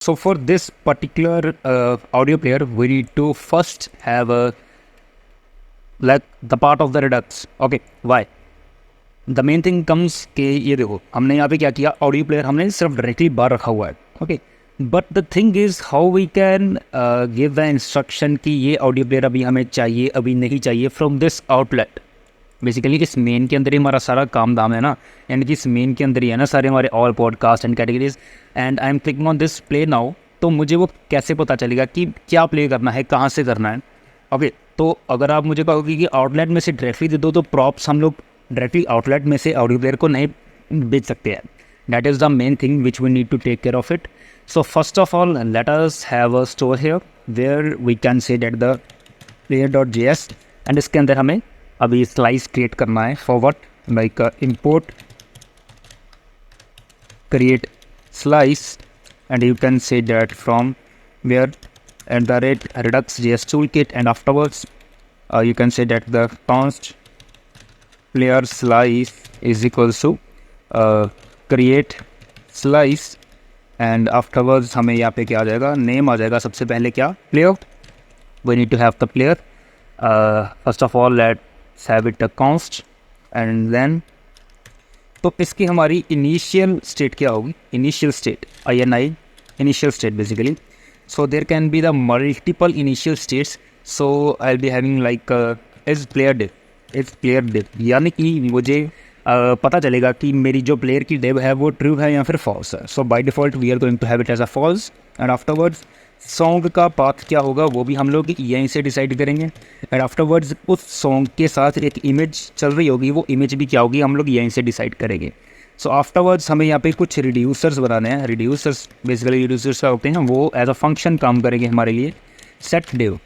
So for this particular audio player, we need to first have a like the part of the Redux. Okay, why? The main thing comes के ये देखो हमने यहाँ पे क्या किया, ऑडियो प्लेयर हमने सिर्फ डायरेक्टली बाहर रखा हुआ है. Okay, but the thing is how we can give the instruction कि ये ऑडियो प्लेयर अभी हमें चाहिए, अभी नहीं चाहिए फ्रॉम दिस आउटलेट. बेसिकली इस मेन के अंदर ही हमारा सारा काम दाम है ना, यानी कि इस मेन के अंदर ही है ना सारे हमारे all podcast and categories. And I am clicking on this play now. तो मुझे वो कैसे पता चलेगा कि क्या प्ले करना है, कहाँ से करना है. ओके, तो अगर आप मुझे कहोगे कि आउटलेट में से डायरेक्टली दे दो, तो प्रॉप्स हम लोग डायरेक्टली आउटलेट में से ऑडियो प्लेयर को नहीं बेच सकते हैं. That is the main thing which we need to take care of it. So first of all let us have a store here where we can say that the player.js. And इसके अंदर हमें अभी slice create करना है. For what? Like import create slice, and you can say that from where at the rate redux.js toolkit, and afterwards you can say that the const player slice is equals to create slice, and afterwards हमें यहाँ पे क्या आ जाएगा, name आ जाएगा. सबसे पहले क्या, player. We need to have the player. First of all let's have it a const, and then तो इसकी हमारी इनिशियल स्टेट क्या होगी, initial state INI initial state basically. So there can be the multiple initial states. So I will be having like is player div, यानी कि मुझे पता चलेगा कि मेरी जो प्लेयर की डिव है वो ट्रू है या फिर फॉल्स है. So by default we are going to have it as a false. And afterwards song का पाथ क्या होगा वो भी हम लोग यहीं से डिसाइड करेंगे. एंड आफ्टरवर्ड्स उस सॉन्ग के साथ एक इमेज चल रही होगी, वो इमेज भी क्या होगी हम लोग यहीं से डिसाइड करेंगे. सो आफ्टरवर्ड्स हमें यहाँ पे कुछ रिड्यूसर्स बनाने हैं. रिड्यूसर्स बेसिकली रिड्यूसर्स क्या होते हैं, वो एज अ फंक्शन काम करेंगे हमारे लिए. Set div,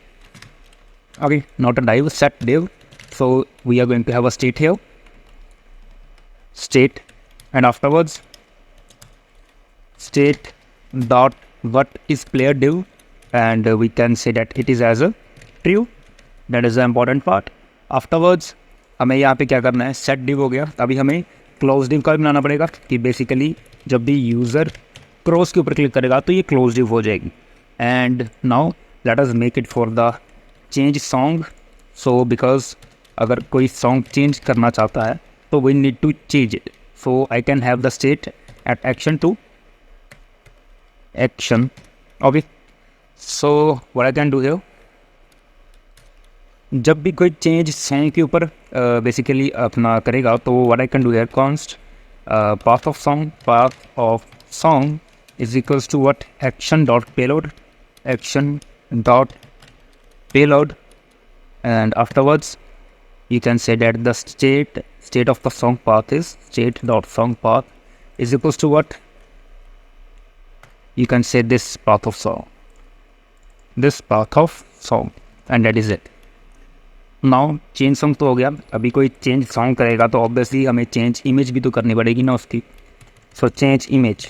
okay, not a dive, set div. So we are going to have a state here, state, and afterwards state dot what is player div, and we can say that it is as a true. That is the important part. Afterwards हमें यहाँ पे क्या करना है, set div हो गया. अभी हमें क्लोज डिव का भी बनाना पड़ेगा कि बेसिकली जब भी यूज़र क्रॉस के ऊपर क्लिक करेगा तो ये क्लोज डिव हो जाएगी. And now let us make it for the change song. So because अगर कोई सॉन्ग चेंज करना चाहता है so we need to change it. So I can have the state at action to action. Okay, so what I can do here, जब भी कोई change song के ऊपर बेसिकली अपना करेगा तो what I can do here, const path of song is equals to what, action dot payload, and afterwards you can say that the state of the song path is state dot song path is equals to what, you can say this path of song, and that is it. Now change song तो हो गया. अभी कोई change song करेगा तो obviously हमें change image भी तो करनी पड़ेगी ना उसकी. So change image,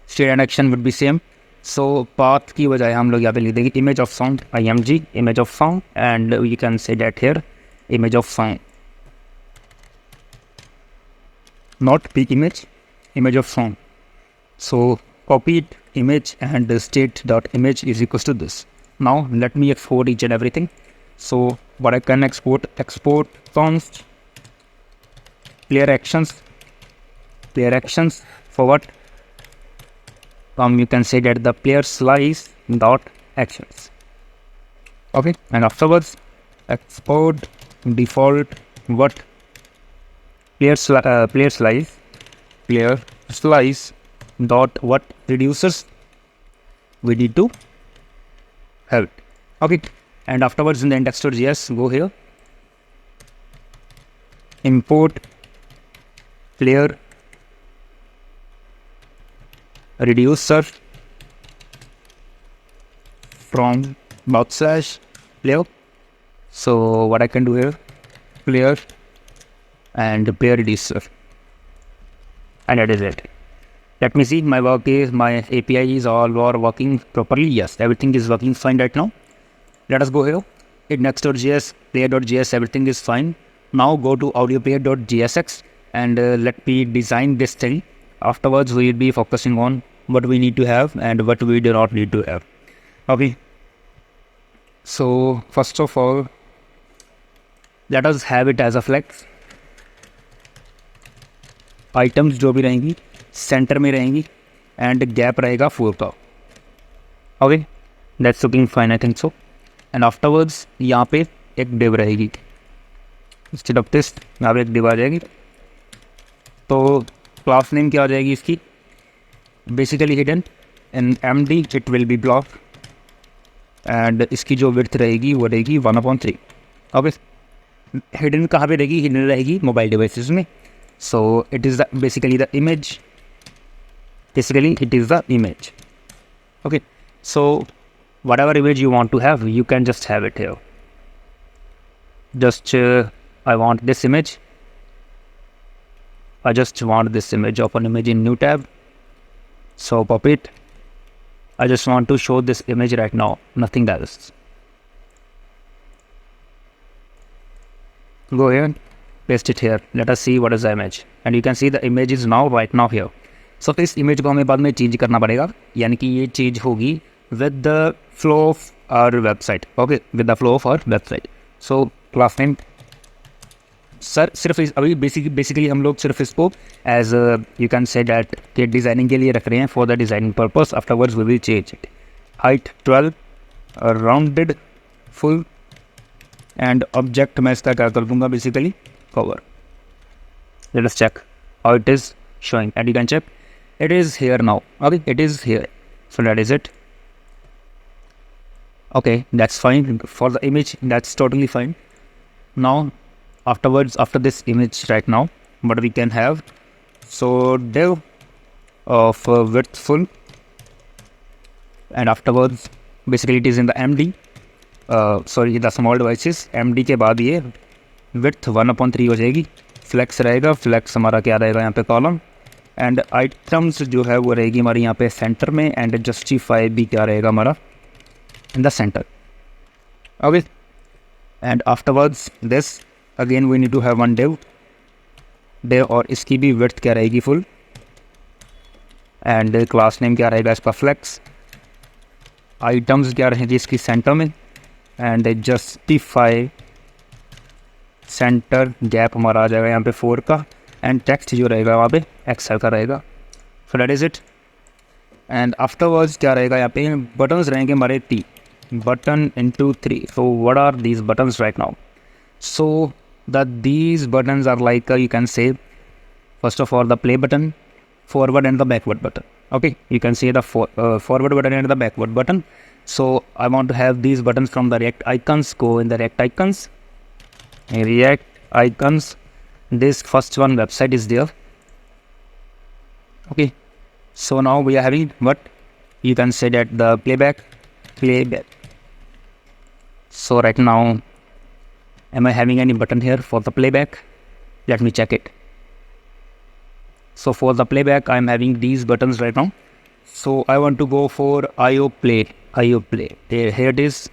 state and action would be same. So path की बजाय हम लोग यहाँ पे लिख देंगे image of song, IMG image of song, and you can say that here image of song, not p image of song. So copy it, image, and state dot image is equals to this. Now let me export each and everything. So what I can export const player actions for what, you can say that the player slice dot actions. Okay, and afterwards export default what, player slice dot what reducers we need to have it. Okay, and afterwards in the index.js go here, import player reducer from /player. So what I can do here, player and player reducer, and that is it. Let me see, my API is all working properly. Yes, everything is working fine right now. Let us go here, index.js, player.js, everything is fine. Now go to audioplayer.jsx and let me design this thing. Afterwards we will be focusing on what we need to have and what we do not need to have. Okay, so first of all, let us have it as a flex. Items जो भी रहेंगी centre में रहेंगी and gap रहेगा 4 का. Okay, that's looking fine, I think so. And afterwards यहाँ पे एक डिव रहेगी, इंस्टेड ऑफ दिस यहाँ पे एक डिव आ जाएगी. तो क्लास नेम क्या आ जाएगी इसकी, basically hidden in MD it will be block and इसकी जो विड्थ रहेगी वो रहेगी 1/3. ओके, हिडन कहाँ पे रहेगी, हिडन रहेगी मोबाइल डिवाइसेस में. So it is basically the image. Basically, it is the image. Okay. So whatever image you want to have, you can just have it here. Just I want this image. I just want this image. Open image in new tab. So pop it. I just want to show this image right now. Nothing else. Go here. Paste it here. Let us see what is the image, and you can see the image is now right now here. So इस image को हमें बाद में change करना पड़ेगा, यानी कि ये चेंज होगी with the flow of our website. Okay, with the flow of our website. So class name सर सिर्फ अभी बेसिकली हम लोग सिर्फ इसको as you can say that के डिज़ाइनिंग के लिए रख रहे हैं for the designing purpose. Afterwards we will change it. Height 12, rounded full and object मैं इसका क्या कर दूंगा basically cover. Let us check how it is showing, and you can check it is here now. Okay, it is here, so that is it. Okay, that's fine for the image, that's totally fine. Now afterwards, after this image right now, what we can have, so div of width full, and afterwards basically it is in the MD, sorry the small devices. MD के बाद ये width 1/3 हो जाएगी. Flex रहेगा, flex हमारा क्या रहेगा यहाँ पे कॉलम, एंड आइटम्स जो है वो रहेगी हमारी यहाँ पे सेंटर में, एंड जस्टिफाई भी क्या रहेगा हमारा in the centre. Okay, and afterwards this again we need to have one div, और इसकी भी विड्थ क्या रहेगी फुल, एंड क्लास नेम क्या रहेगा इसका फ्लैक्स. आइटम्स क्या रहेगी इसकी सेंटर में, एंड जस्टिफाई सेंटर गैप हमारा आ जाएगा यहाँ पे 4 का, एंड टेक्स्ट जो रहेगा वहाँ पे एक्सेल का रहेगा. So that is it. And afterwards क्या रहेगा यहाँ पे, बटन्स रहेंगे हमारे 3, button into 3. So what are these buttons right now? So these buttons are like you can say first of all the play button, forward and the backward button. Okay, you can see the forward button and the backward button. So I want to have these buttons from the React icons. Go in the React icons. React icons, this first one website is there. Okay, so now we are having what you can say that the playback. So right now am I having any button here for the playback? Let me check it. So for the playback I am having these buttons right now. So I want to go for IO play. Here it is.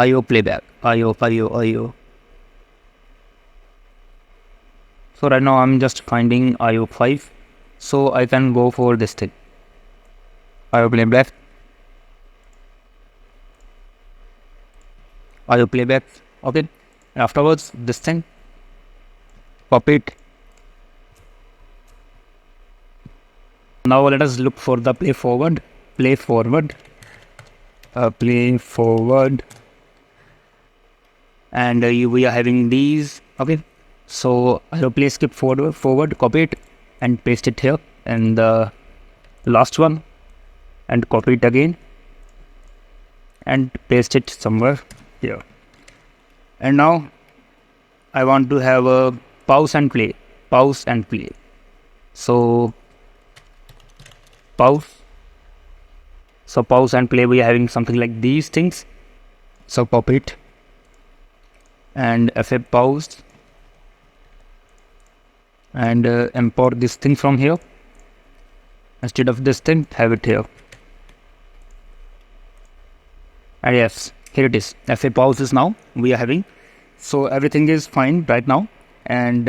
IO playback, IO. So right now I'm just finding IO 5, so I can go for this thing, IO playback. Okay, and afterwards this thing, copy it. Now let us look for the play forward, and we are having these. Okay, so I'll play skip forward, copy it and paste it here, and the last one, and copy it again and paste it somewhere here. And now I want to have a pause and play. So pause and play, we are having something like these things. So pop it and FA pause, and import this thing from here. Instead of this thing, have it here. And yes, here it is. FA pause is now we are having. So everything is fine right now, and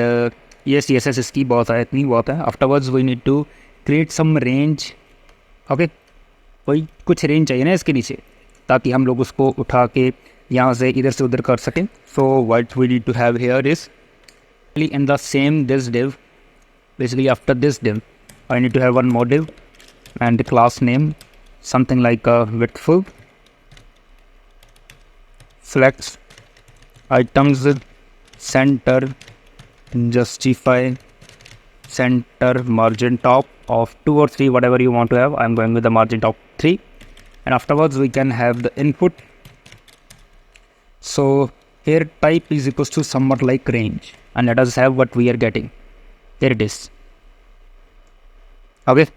ये CSS इसकी बहुत है, इतनी बहुत है. Afterwards we need to create some range. Okay, कोई कुछ range चाहिए ना इसके नीचे, ताकि हम लोग उसको उठा के यहाँ से इधर से उधर कर सकें. So what we need to have here is in the same this div, basically after this div I need to have one more div and the class name something like widthful, flex, items, center, justify, center, margin top of 2 or 3, whatever you want to have. I'm going with the margin top 3, and afterwards we can have the input. So here type is equals to somewhat like range, and let us have what we are getting. Here it is. Okay,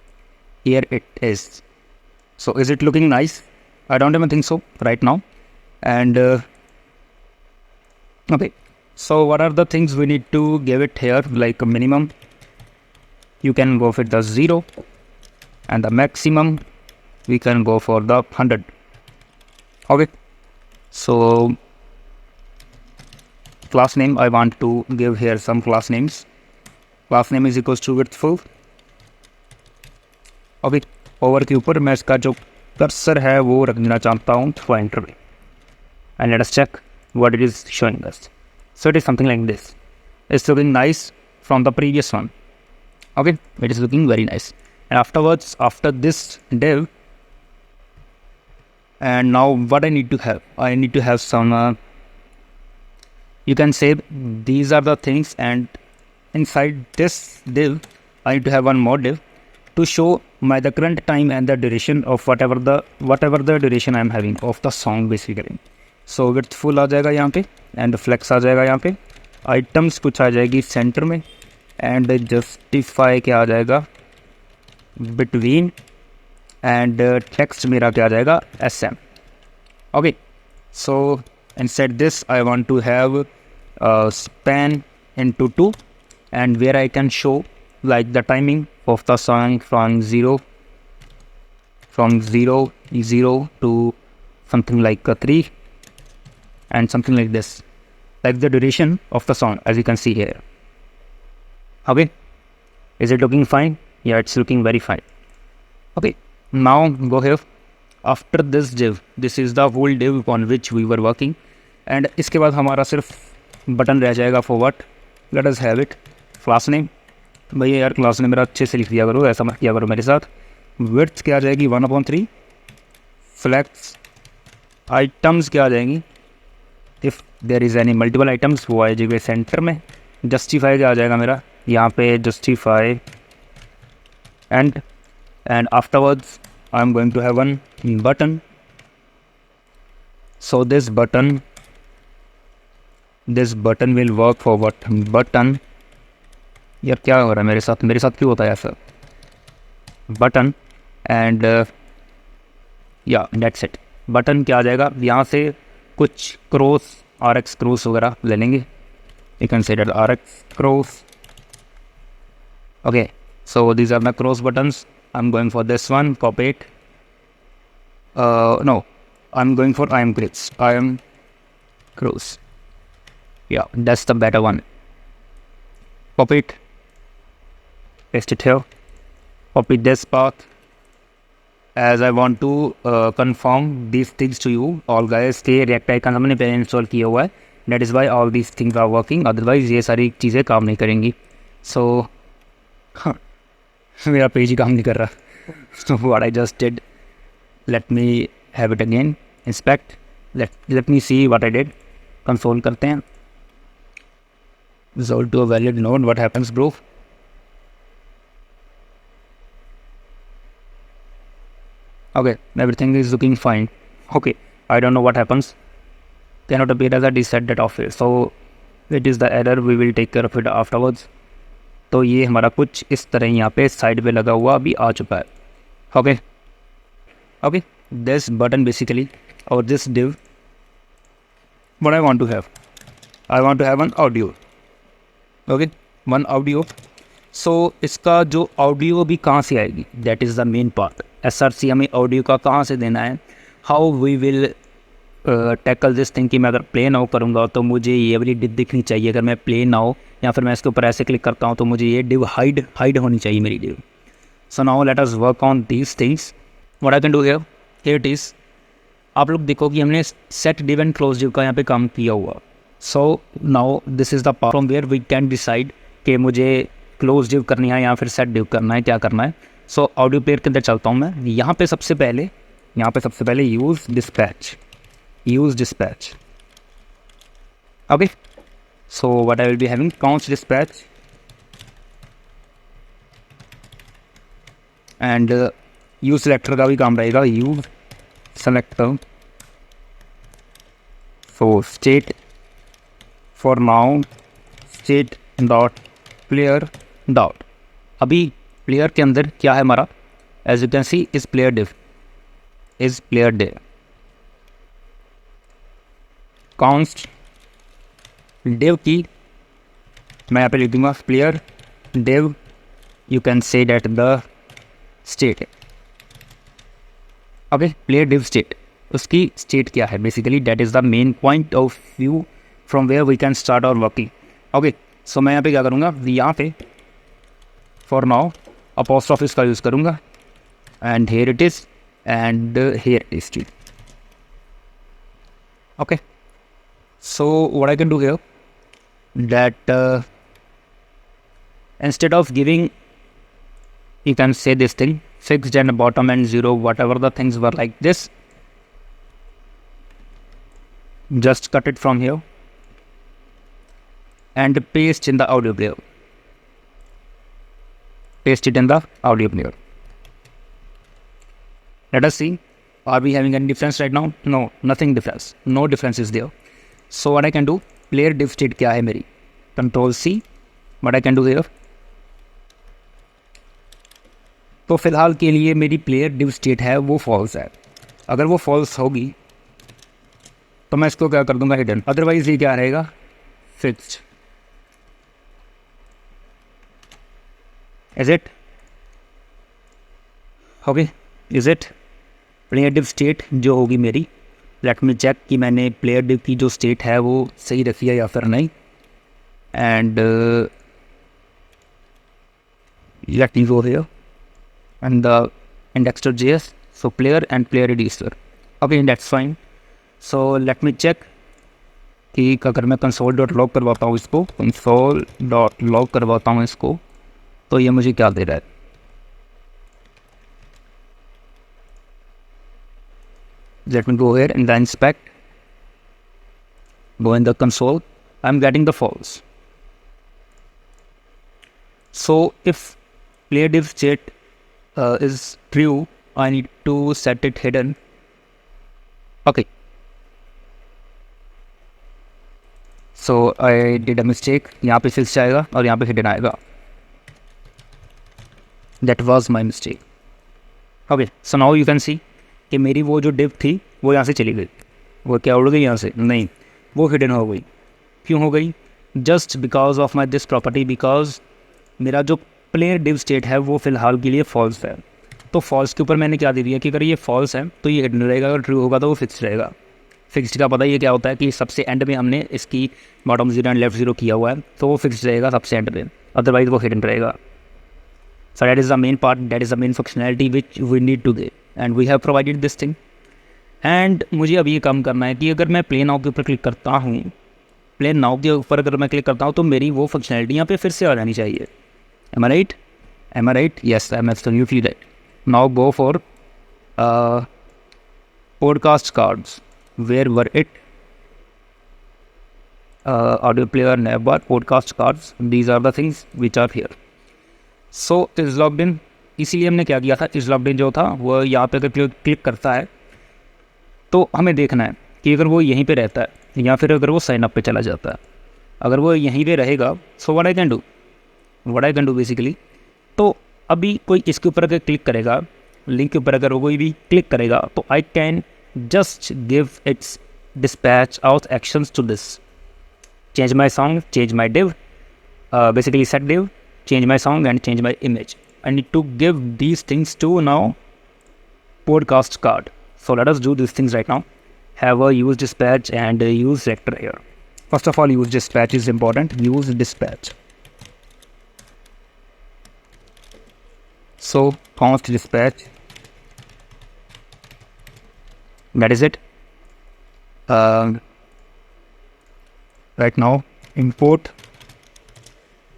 here it is. So is it looking nice? I don't even think so right now. And okay, so what are the things we need to give it here? Like a minimum, you can go for the 0, and the maximum we can go for the 100. Okay, so class name, I want to give here some class names. Class name is equals to widthful. Okay, over के ऊपर मैं इसका जो cursor है वो रख देना चाहता हूँ पॉइंटर पे, and let us check what it is showing us. So it is something like this. It's looking nice from the previous one. Okay, it is looking very nice. And afterwards, after this div, and now what I need to have? I need to have some you can say these are the things, and inside this div I need to have one more div to show my the current time and the duration of whatever the duration I am having of the song basically. So widthful आ जाएगा यहाँ पे, and flex आ जाएगा यहाँ पे, items कुछ आ जाएगी center में, and justify क्या आ जाएगा between, and text मेरा क्या आ जाएगा SM. Okay, so inside this I want to have span into 2, and where I can show like the timing of the song from 0 to something like 3, and something like this, like the duration of the song, as you can see here. Okay, is it looking fine? Yeah, it's looking very fine. Okay, now go here. After this div, this is the whole div on which we were working, and इसके बाद हमारा सिर्फ button रह जाएगा for what? Let us have it. Class name, भैया यार class name मेरा अच्छे से लिख दिया करो, ऐसा मत किया करो मेरे साथ. विड्थ क्या आ जाएगी 1/3, फ्लैक्स, आइटम्स क्या आ जाएंगी if there is any multiple items वो आ जाएगी सेंटर में. जस्टिफाई क्या आ जाएगा मेरा यहाँ पे justify, and afterwards I am going to have one button. So this button will work for what? Button. यार क्या हो रहा है मेरे साथ क्यों होता है ऐसा? Button, and yeah, that's it. Button क्या आ जाएगा यहाँ से कुछ क्रॉस RX क्रॉस वगैरह ले लेंगे. You can say that RX cross. Okay, so these are my cross buttons. I'm going for this one, copy it. No, I'm going for I am cross. Yeah, that's the better one. Copy it, paste it here, copy this path, as I want to confirm these things to you all guys के React icon हमने पहले install किया हुआ है. That is why all these things are working, otherwise ये सारी चीज़ें काम नहीं करेंगी. So मेरा पेज ही काम नहीं कर रहा. So what I just did, let me have it again, inspect, let me see what I did. Console करते हैं, result to a valid node. What happens bro? Okay, everything is looking fine. Okay, I don't know what happens, cannot appear as a reset that office. So it is the error, we will take care of it afterwards. तो ये हमारा कुछ इस तरह यहाँ पे side पे लगा हुआ अभी आ चुका है. ओके, दिस बटन बेसिकली और this div, what I want to have one audio. Okay, one audio. So इसका जो ऑडियो भी कहाँ से आएगी, that is the main part. SRC हमें ऑडियो का कहाँ से देना है, how we will tackle this thing. कि मैं अगर प्ले नाउ करूँगा तो मुझे ये वाली डिप दिखनी चाहिए. अगर मैं प्ले नाउ या फिर मैं इसके ऊपर ऐसे क्लिक करता हूँ तो मुझे ये div हाइड होनी चाहिए मेरी div. So now let us work on these things. What I can do here it is. आप लोग देखो कि हमने set div and close div का यहाँ पे काम किया हुआ. So now this is the part from where we can decide कि मुझे close div करनी है या फिर set div करना है, क्या करना है. So audio player के अंदर चलता हूँ मैं. यहाँ पे सबसे पहले use dispatch. Okay. So what I will be having, const dispatch and use selector का भी काम रहेगा, use selector. So state for now state dot player dot. अभी player के अंदर क्या है हमारा, as you can see is player div. const div की मैं यहाँ पे लिख दूँगा player div, you can say that the state. Okay, player div state, उसकी state क्या है basically, that is the main point of view from where we can start our working. Okay, so मैं यहाँ पे क्या करूँगा, यहाँ पे for now apostrophe का यूज़ करूँगा and here it is and here it is too. Okay, so what I can do here, that instead of giving, you can say this thing fixed and bottom and 0, whatever the things were like this, just cut it from here and paste in the audio player. Paste it in the audio player. Let us see, are we having any difference right now? No, nothing difference, no difference is there. So what I can do, player div state क्या है मेरी, Control C. What I can do here, तो फिलहाल के लिए मेरी player div state है वो false है. अगर वो false होगी तो मैं इसको क्या कर दूंगा, hidden. अदरवाइज ये क्या रहेगा, fixed. Is it okay? Is it player div state जो होगी मेरी, लेट मी चेक कि मैंने player div की जो state है वो सही रखी है या फिर नहीं. And let me go here and the index.js, so player and player reducer. Okay, that's fine. So let me check कि अगर मैं console.log करवाता हूँ इसको, console.log करवाता हूँ इसको, तो ये मुझे क्या दे रहा है. Let me go here and then inspect, go in the console, I'm getting the false. So if player div state is true, I need to set it hidden. Okay, so I did a mistake, यहाँ पे fixed आएगा और यहाँ पे hidden आएगा. That was my mistake. Okay, so now you can see कि मेरी वो जो div थी वो यहाँ से चली गई. वो क्या उड़ गई यहाँ से? नहीं, वो hidden हो गई. क्यों हो गई? Just because of my this property, because मेरा जो player div state है वो फ़िलहाल के लिए false है. तो false के ऊपर मैंने क्या दे दिया कि अगर ये false है तो ये hidden रहेगा, अगर true होगा तो वो fixed रहेगा. Fixed का पता ये क्या होता है कि सबसे end में हमने इसकी bottom 0 and left 0 किया हुआ है, तो वो fixed रहेगा सबसे end में, otherwise वो hidden रहेगा. So that is the main part, that is the main functionality which we need to get, and we have provided this thing. And मुझे अब ये काम करना है कि अगर मैं play now के ऊपर क्लिक करता हूँ, play now के ऊपर अगर मैं क्लिक करता हूँ तो मेरी वो functionality यहाँ पे फिर से आ जानी चाहिए. Am I right? Am I right? Yes, I am absolutely right. Now go for podcast cards. Where were it? Audio player, navbar, podcast cards. These are the things which are here. So is logged in. इसीलिए हमने क्या किया था, is logged in जो था वो यहाँ पे अगर क्लिक करता है तो हमें देखना है कि अगर वो यहीं पे रहता है या फिर अगर वो साइन अप पे चला जाता है. अगर वो यहीं पे रहेगा, सो what I can do basically, तो अभी कोई इसके ऊपर अगर क्लिक करेगा, लिंक के ऊपर अगर वो कोई भी क्लिक करेगा, तो I can just give its dispatch out actions to this. Change my song, change my div, basically set div, change my song and change my image. I need to give these things to now podcast card. So let us do these things right now. Have a use dispatch and use selector here. First of all, use dispatch is important. Use dispatch. So const dispatch. That is it. Right now, import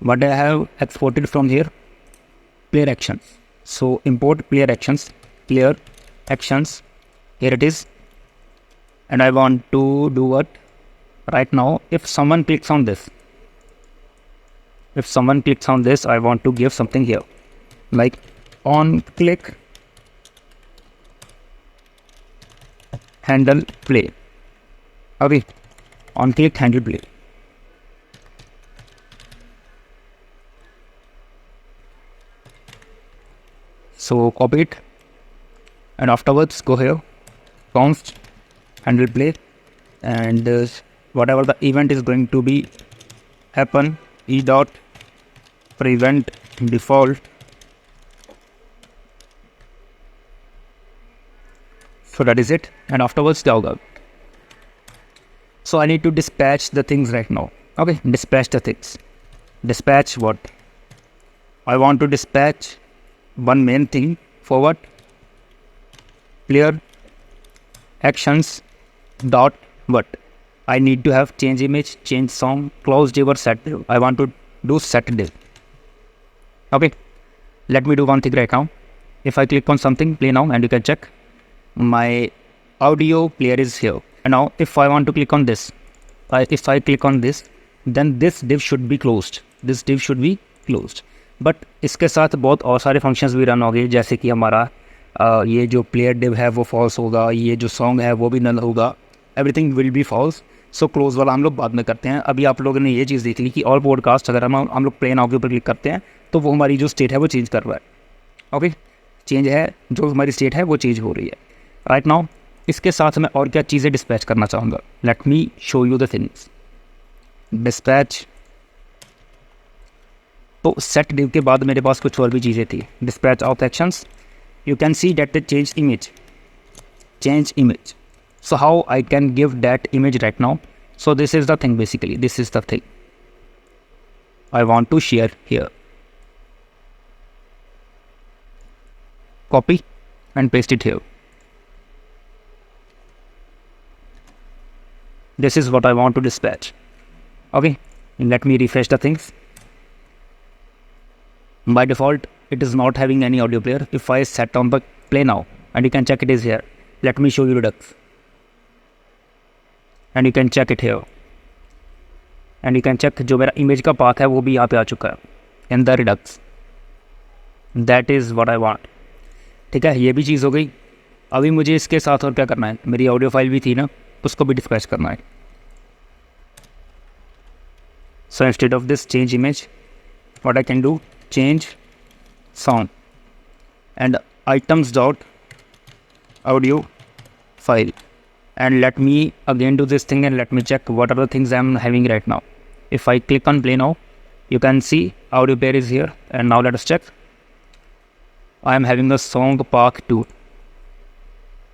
what I have exported from here, player actions. So import player actions, here it is, and I want to do what? Right now, if someone clicks on this, I want to give something here, like on click handle play. Okay, on click handle play. So copy it, and afterwards go here, const handle play, and whatever the event is going to be happen, e dot prevent default. So that is it, and afterwards log out. So I need to dispatch the things right now. Okay, dispatch the things. Dispatch what? I want to dispatch one main thing for what? Player actions dot what? I need to have change image, change song, close div or set div. I want to do set div. Okay, let me do one thing right now. If I click on something, play now, and you can check my audio player is here. And now if I want to click on this, if I click on this, then this div should be closed. This div should be closed. But इसके साथ बहुत और सारे functions भी run हो गए, जैसे कि हमारा ये जो प्लेयर डिव है वो फॉल्स होगा, ये जो सॉन्ग है वो भी नल होगा, everything will be false. So close वाला हम लोग बाद में करते हैं. अभी आप लोगों ने ये चीज़ देख ली कि ऑल पॉडकास्ट अगर हम लोग प्ले नाउ के ऊपर क्लिक करते हैं तो वो हमारी जो स्टेट है वो चेंज कर रहा है. ओके, चेंज है, जो हमारी स्टेट है वो चेंज हो रही है राइट नाउ. इसके साथ मैं और क्या चीज़ें डिस्पैच करना चाहूँगा. Let me show you the things. Dispatch, तो सेट डिव के बाद मेरे पास कुछ और भी चीज़ें थी. Dispatch of actions, you can see that the change image. So how I can give that image right now? So this is the thing, basically this is the thing I want to share here. Copy and paste it here. This is what I want to dispatch. Okay, and let me refresh the things. By default it is not having any audio player. If I set on the play now, and you can check it is here. Let me show you Redux, and you can check it here, and you can check जो मेरा image का path है वो भी यहाँ पे आ चुका है in the Redux. That is what I want. ठीक है, ये भी चीज़ हो गई. अभी मुझे इसके साथ और क्या करना है, मेरी ऑडियो फाइल भी थी ना, उसको भी डिस्पैच करना है. So instead of this change image, what I can do, change sound and items dot audio file, and let me again do this thing and let me check what are the things I am having right now. If I click on play now, you can see audio pair is here, and now let us check. I am having the song park 2.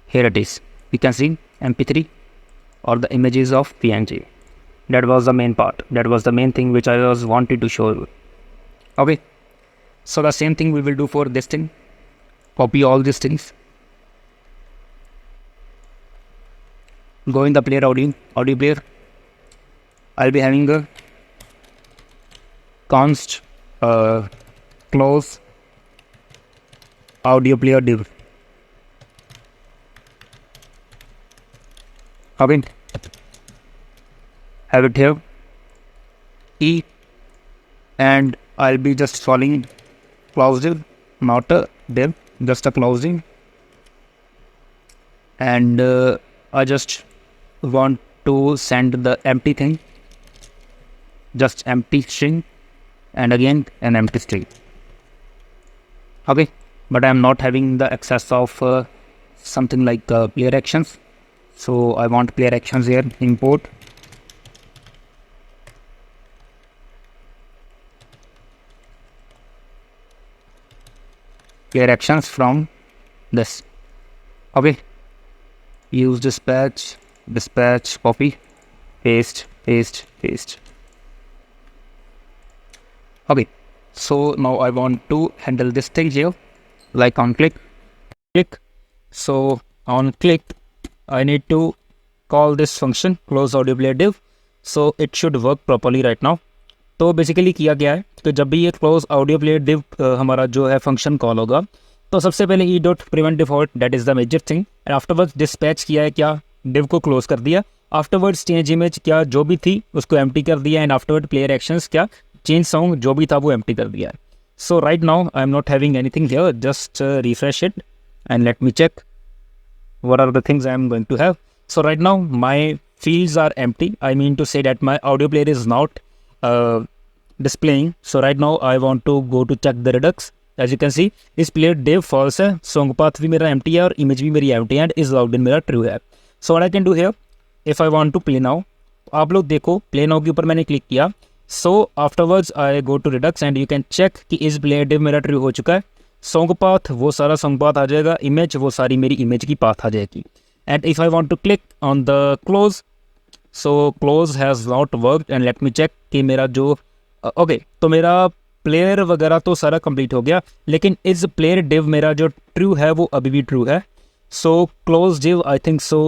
Here it is. You can see mp3 or the images of png. That was the main part. That was the main thing which I was wanted to show you. Okay, so the same thing we will do for this thing. Copy all these things, go in the player audio player. I'll be having a const close audio player div. Okay, have it here, e, and I'll be just calling close div, not a div, just a closing, and I just want to send the empty thing, just empty string, and again an empty string. Okay, but I am not having the access of something like player actions, so I want player actions here. Import player actions from this. Okay, use dispatch, copy, paste, paste. Okay, so now I want to handle this thing here, like on click. So on click, I need to call this function close audio player div, so it should work properly right now. तो basically किया गया है, तो जब भी ये close audio player div हमारा जो है फंक्शन कॉल होगा, तो सबसे पहले e dot prevent default, that is the major thing, and afterwards dispatch किया है, क्या डिव को क्लोज कर दिया, आफ्टरवर्ड्स चेंज इमेज, क्या जो भी थी उसको एम्प्टी कर दिया, एंड आफ्टरवर्ड प्लेयर एक्शंस, क्या चेंज सॉन्ग जो भी था वो एम्प्टी कर दिया है. So right now I am not having anything here, just refresh it and let me check what are the things I am going to have. So right now my fields are empty. I mean to say that my audio player is not displaying. So right now I want to go to check the Redux. As you can see, इस player div false है, song path भी मेरा empty है और image भी मेरी empty है, and is logged in मेरा true है. So what I can do here, if I want to play now, आप लोग देखो play now के ऊपर मैंने क्लिक किया. So afterwards I go to Redux and you can check कि इस player div मेरा true हो चुका है. सॉन्ग पाथ वो सारा सॉन्ग पाथ आ जाएगा, इमेज वो सारी मेरी इमेज की पाथ आ जाएगी. And if I want to click on the close, so close has not worked, and let me check कि मेरा जो ओके तो मेरा प्लेयर वगैरह तो सारा कंप्लीट हो गया, लेकिन इस प्लेयर डिव मेरा जो ट्रू है वो अभी भी ट्रू है. So close div I think so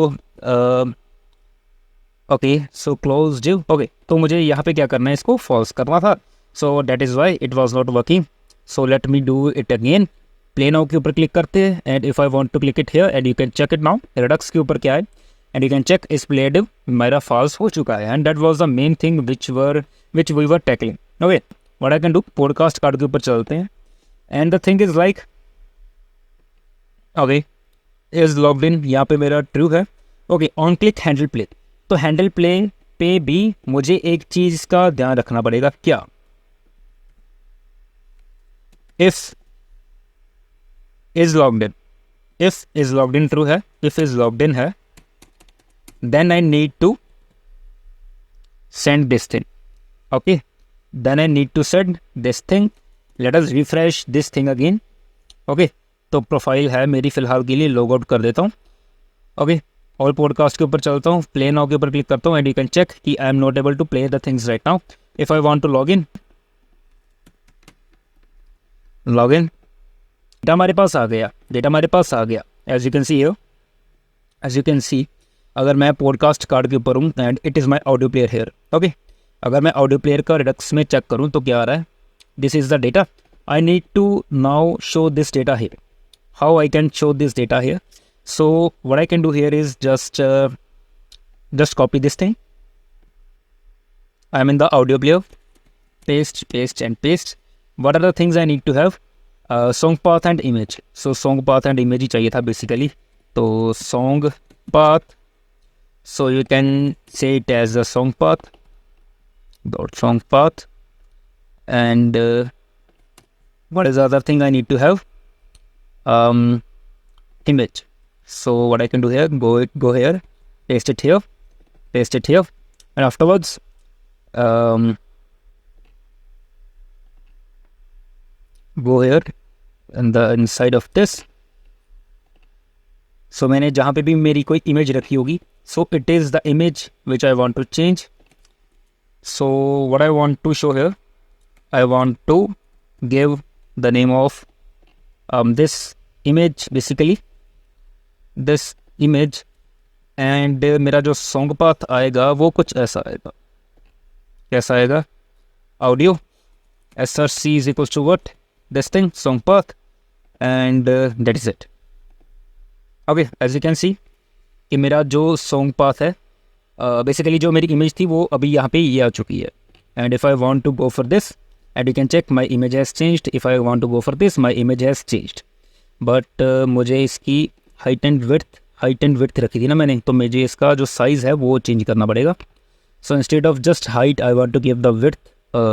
okay, so close div okay, तो मुझे यहाँ पे क्या करना है, इसको फॉल्स करना था. सो that is why it was not working. So let me do it again. Play now के ऊपर क्लिक करते हैं, and if I want to click it here and you can check it now. Redux के ऊपर क्या है, and you can check इस play div मेरा false हो चुका है, and that was the main thing which we were tackling. Okay, what I can do, podcast card के ऊपर चलते हैं, and the thing is like okay is logged in, यहाँ पे मेरा true है. Okay, on click handle play, तो handle play पे भी मुझे एक चीज़ का ध्यान रखना पड़ेगा, क्या if is logged in, if is logged in true है, if is logged in है, then I need to send this thing. Okay, then I need to send this thing. Let us refresh this thing again. Okay, तो profile है मेरी फ़िलहाल के लिए, log out कर देता हूँ. ओके, ऑल पॉडकास्ट के ऊपर चलता हूँ, प्ले नाउ के ऊपर क्लिक करता हूँ, एंड यू कैन चेक कि I am not able to play the things right now. If I want to log in, data हमारे पास आ गया, as you can see here, as you can see, अगर मैं podcast card के ऊपर हूँ and it is my audio player here. Okay, अगर मैं ऑडियो प्लेयर का रिडक्स में चेक करूँ तो क्या आ रहा है, this is the data. I need to now show this data here. How I can show this data here, so what I can do here is just copy this thing. I am in the audio player, paste and paste. What are the things I need to have? Song path and image. So song path and image ही चाहिए था basically. तो song path, so you can say it as a song path dot song path, and what is the other thing I need to have? Image. So what I can do here, go here, paste it here, and afterwards go here and the inside of this. So मैंने जहाँ पे भी मेरी कोई image रखी होगी, so it is the image which I want to change. So what I want to show here, I want to give the name of this image, basically this image, and मेरा जो song path आएगा वो कुछ ऐसा आएगा. कैसा आएगा? Audio src is equals to what? This thing, song path, and that is it. Okay, as you can see कि मेरा जो song path है, basically जो मेरी image थी वो अभी यहाँ पे ये आ चुकी है. And if I want to go for this, and you can check my image has changed. If I want to go for this, my image has changed. But मुझे इसकी height and width रखी थी ना मैंने, तो मुझे इसका जो size है वो change करना पड़ेगा. So instead of just height, I want to give the width,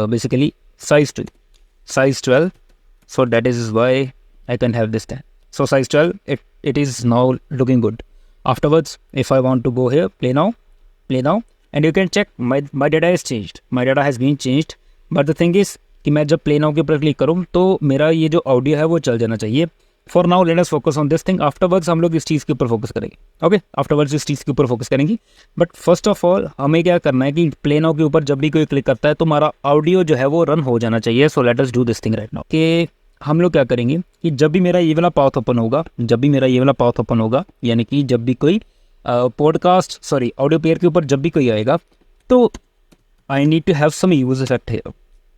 basically size 12. So that is why I can have this then. So size 12, it is now looking good. Afterwards, if I want to go here, play now, and you can check my data is changed. My data has been changed. But the thing is कि मैं जब play now के ऊपर click करूँ तो मेरा ये जो ऑडियो है वो चल जाना चाहिए. For now let us focus on this thing, afterwards हम लोग इस चीज़ के ऊपर फोकस करेंगे। ओके, आफ्टरवर्ड्स इस चीज़ के ऊपर फोकस करेंगे। बट फर्स्ट ऑफ ऑल हमें क्या करना है कि प्ले नाउ के ऊपर जब भी कोई क्लिक करता है तो हमारा ऑडियो जो है वो रन हो जाना चाहिए। So let us do this thing right now. कि हम लोग क्या करेंगे कि जब भी मेरा ये वाला पाथ ओपन होगा, यानी कि जब भी कोई पॉडकास्ट ऑडियो प्लेयर के ऊपर जब भी कोई आएगा तो I need to have some use effect here.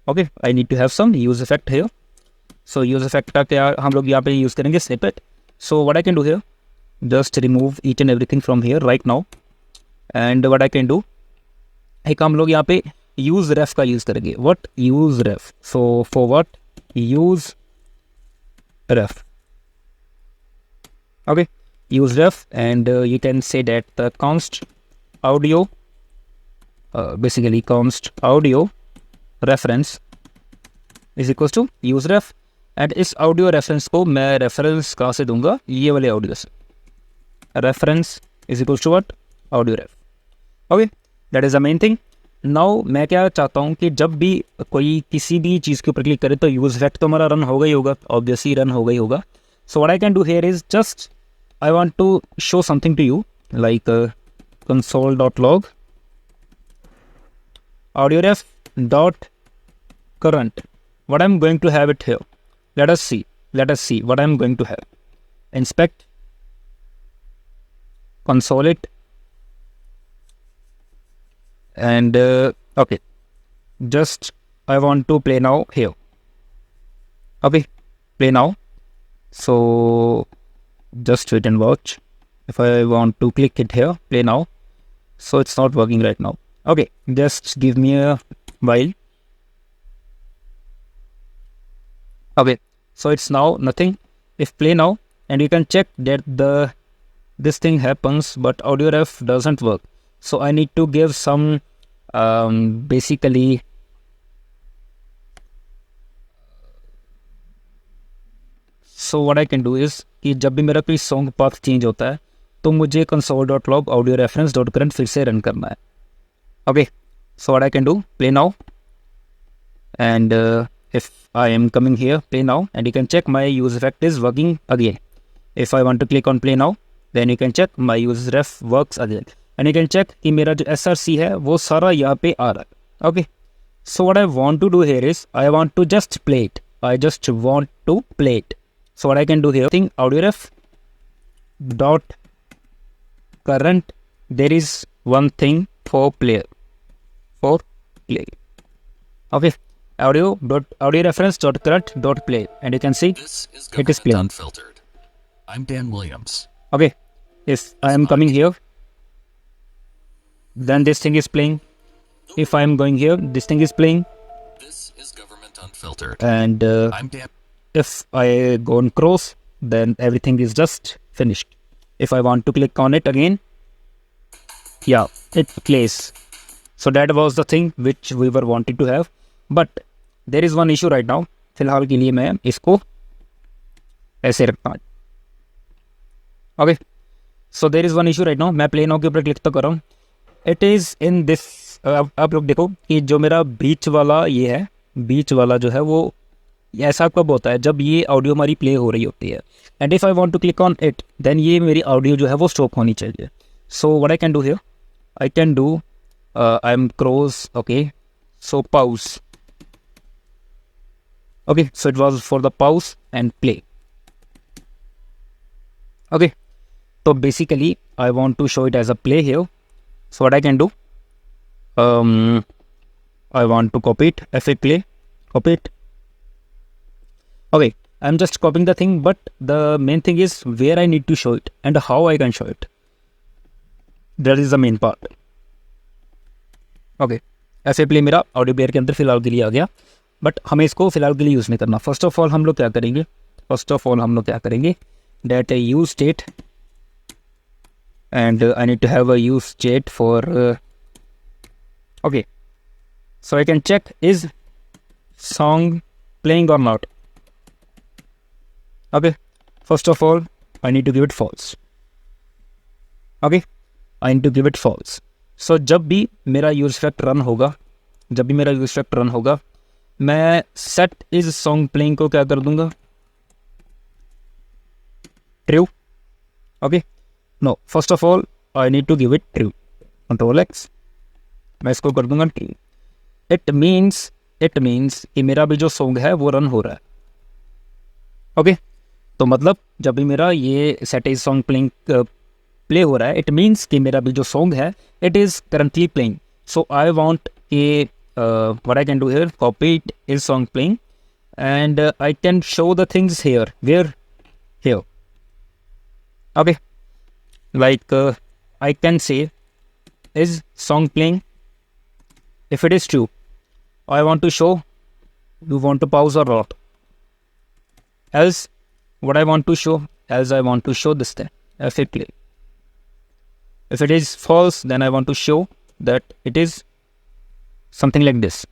Okay, I need to have some use effect here. So use effect का क्या हम लोग यहाँ पे यूज़ करेंगे, snippet. So what I can do here, just remove each and everything from here right now. And what I can do, एक हम लोग यहाँ पे यूज रेफ का यूज़ करेंगे। What, use ref. So for what, use ref. okay, use ref, and you can say that the const audio basically const audio reference is equals to use ref, and इस audio reference को मैं reference कहाँ से दूंगा, ये वाले audio से। reference is equals to what, audio ref। okay, that is the main thing। now मैं क्या चाहता हूँ कि जब भी कोई किसी भी चीज़ के ऊपर क्लिक करे तो यूज इफेक्ट तो हमारा रन होगा ही होगा, ऑब्वियसली रन होगा ही होगा। so what I can do here is just I want to show something to you, like console.log audioref dot current. What I'm going to have it here. Let us see what I'm going to have. Inspect, console it, and okay, just I want to play now here. Okay, play now. So just wait and watch. If I want to click it here, play now, so it's not working right now. Okay, just give me a while. Okay, so it's now nothing. If play now, and you can check that this thing happens, but audio ref doesn't work. So I need to give some basically so what I can do is कि जब भी मेरा कोई song path change होता है तो मुझे console.log audio reference dot current फिर से रन करना है। Okay, so what I can do, play now, and if I am coming here, play now, and you can check my use effect is working again. If I want to click on play now, then you can check my use ref works again, and you can check कि मेरा जो SRC है वो सारा यहाँ पे आ रहा है। Okay, so what I want to do here is I want to just play it. I just want to play it. So what I can do here, think audio ref dot current, there is one thing for play. Okay, audio reference dot current dot play, and you can see it is playing. Unfiltered. I'm Dan Williams. Okay, if I am coming here, then this thing is playing. If I am going here, this thing is playing. This is Government Unfiltered. And I'm Dan. if I go on cross, then everything is just finished. If I want to click on it again, yeah, it plays. So that was the thing which we were wanting to have, but there is one issue right now. फिलहाल के लिए मैं इसको ऐसे रखता हूँ। Okay, so there is one issue right now. मैं play now के ऊपर क्लिक तो कर रहा हूँ, इट इज़ इन दिस। आप लोग देखो कि जो मेरा बीच वाला ये है, बीच वाला जो है वो ऐसा कब होता है, जब ये ऑडियो हमारी प्ले हो रही होती है, and if I want to click on it, then ये मेरी ऑडियो जो है वो स्टॉप होनी चाहिए। So what I can do here, I can do I am cross, okay, so pause, okay, so it was for the pause and play. Okay, so basically I want to show it as a play here. So what I can do, I want to copy it, fa play, copy it. Okay, I'm just copying the thing, but the main thing is where I need to show it and how I can show it. That is the main part. Okay, fa play मेरा audio player के अंदर फिलहाल के लिए आ गया, but हमें इसको फिलहाल के लिए यूज़ नहीं करना। फर्स्ट ऑफ ऑल हम लोग क्या करेंगे, that use state, and I need to have a use state for okay, so I can check is song playing or not. Okay, first of all I need to give it false. Okay, I need to give it false. So जब भी मेरा use effect run होगा, मैं set is song playing को क्या कर दूंगा, true. Okay, no, first of all I need to give it true. Control X, मैं इसको कर दूंगा true. It means कि मेरा भी जो सॉन्ग है वो रन हो रहा है. ओके, तो मतलब जब भी मेरा ये सेट इज सॉन्ग प्ले हो रहा है, इट मीन्स कि मेरा भी जो सॉन्ग है it is currently playing. So I want a what I can do here, copy it is song playing and I can show the things here. Where? Here. Okay, like I can say, is song playing? If it is true, I want to show, you want to pause or not. Else, what I want to show, I want to show this thing, if it play. If it is false, then I want to show that it is something like this.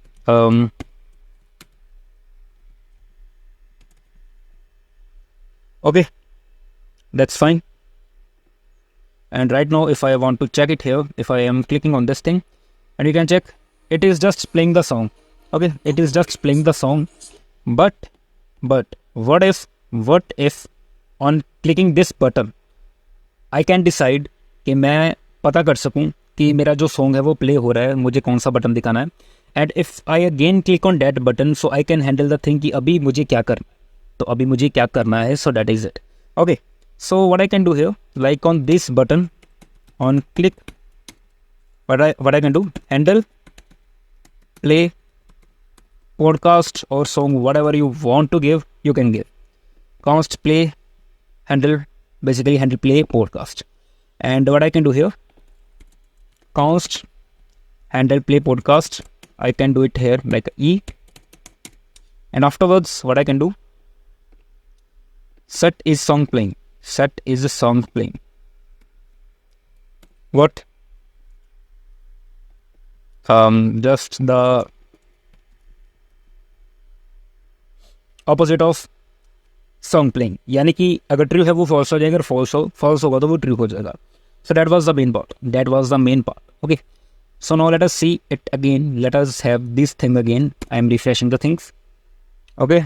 Okay, that's fine. And right now if I want to check it here, if I am clicking on this thing, and you can check, it is just playing the song. Okay, it is just playing the song. But what if on clicking this button I can decide कि मैं पता कर सकूं कि मेरा जो song है वो प्ले हो रहा है, मुझे कौन सा बटन दिखाना है. And if I again click on that button, so I can handle the thing कि अभी मुझे क्या करना है, तो अभी मुझे क्या करना है. So that is it. Okay, so what I can do here, like on this button, on click, what I can do, handle, play, podcast or song, whatever you want to give, you can give. Const, play, handle, basically handle, play, podcast. And what I can do here, const, handle, play, podcast, I can do it here like E. And afterwards what I can do, set is song playing, set is a song playing. What? Just the opposite of song playing, यानी कि अगर true है वो false हो जाएगा, अगर false होगा तो वो ट्रू हो जाएगा. So that was the main part. Okay, so now let us see it again. Let us have this thing again. I am refreshing the things. Okay,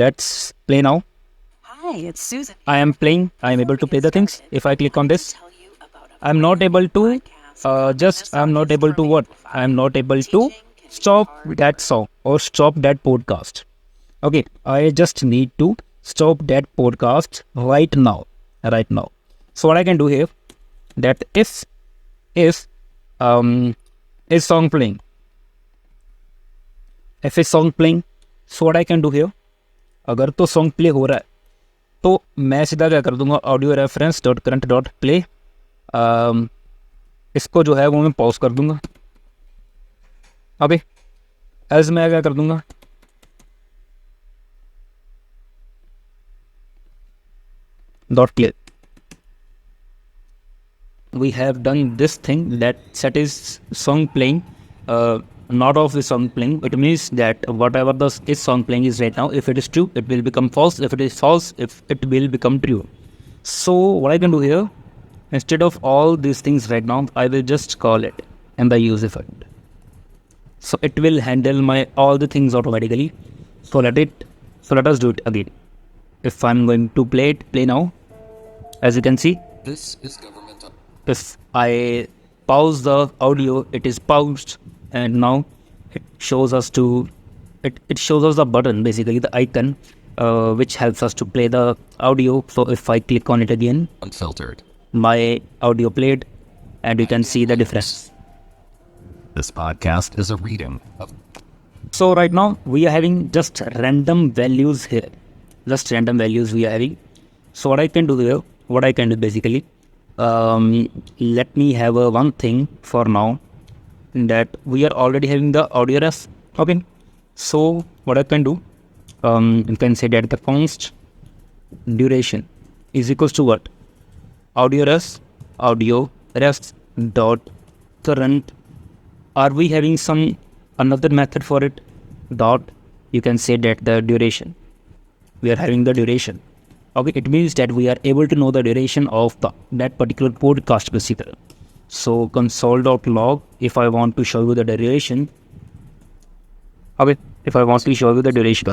let's play now. Hi, it's Susan. I am playing. I am able to play the things. If I click on this, I'm not able to I'm not able to what? I'm not able to stop that song or stop that podcast. Okay, I just need to stop that podcast right now. So what I can do here, that if is song playing, if is song playing, so what I can do here, अगर तो song play हो रहा है तो मैं सीधा क्या कर दूंगा, audio reference dot current dot play, इसको जो है वो मैं पॉज कर दूंगा. अभी एज मैं क्या कर दूंगा, dot play. We have done this thing, that set is song playing, not of the song playing. It means that whatever the is song playing is right now, if it is true, it will become false. If it is false, if it will become true. So what I can do here, instead of all these things right now, I will just call it and the use effect. So it will handle my all the things automatically. So let us do it again. If I'm going to play now, as you can see, This is government. if I pause the audio, it is paused, and now it shows us the button, basically the icon, which helps us to play the audio. So if I click on it again, Unfiltered. my audio played, and you can see the difference. This podcast is a reading of So right now we are having just random values here, we are having. So what I can do basically, let me have one thing for now, that we are already having the audio ref. Okay, so what I can do, you can say that the const duration is equals to what, audio ref dot current. Are we having some another method for it, dot, you can say that the duration, we are having the duration. Okay, it means that we are able to know the duration of that particular podcast basically. So console.log, if I want to show you the duration, okay, if I want to show you the duration,